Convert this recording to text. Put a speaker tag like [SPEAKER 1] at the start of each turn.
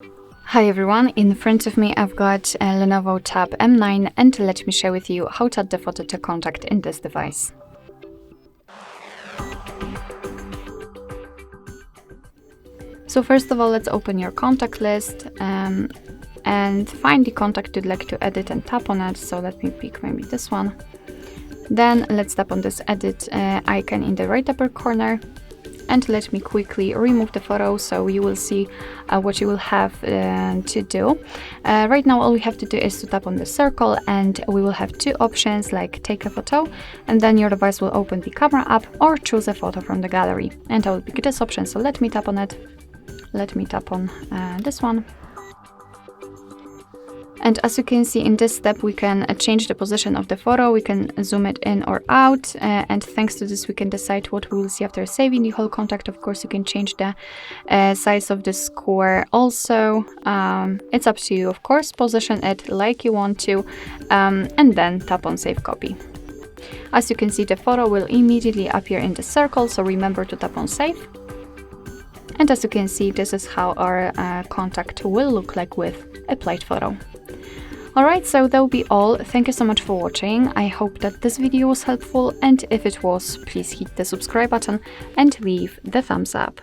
[SPEAKER 1] Hi everyone, in front of me I've got a LENOVO Tab M9 and let me share with you how to add the photo to contact in this device. So first of all, let's open your contact list and find the contact you'd like to edit and tap on it. So let me pick maybe this one. Then let's tap on this edit icon in the right upper corner. And let me quickly remove the photo so you will see what you will have to do. Right now all we have to do is to tap on the circle and we will have two options like take a photo, and then your device will open the camera app, or choose a photo from the gallery. And I will pick this option, so let me tap on it. Let me tap on this one. And as you can see in this step, we can change the position of the photo, we can zoom it in or out, and thanks to this we can decide what we will see after saving the whole contact. Of course, you can change the size of the square also. It's up to you, of course. Position it like you want to, and then tap on Save Copy. As you can see, the photo will immediately appear in the circle, so remember to tap on Save. And as you can see, this is how our contact will look like with applied photo. Alright, so that will be all. Thank you so much for watching. I hope that this video was helpful, and if it was, please hit the subscribe button and leave the thumbs up.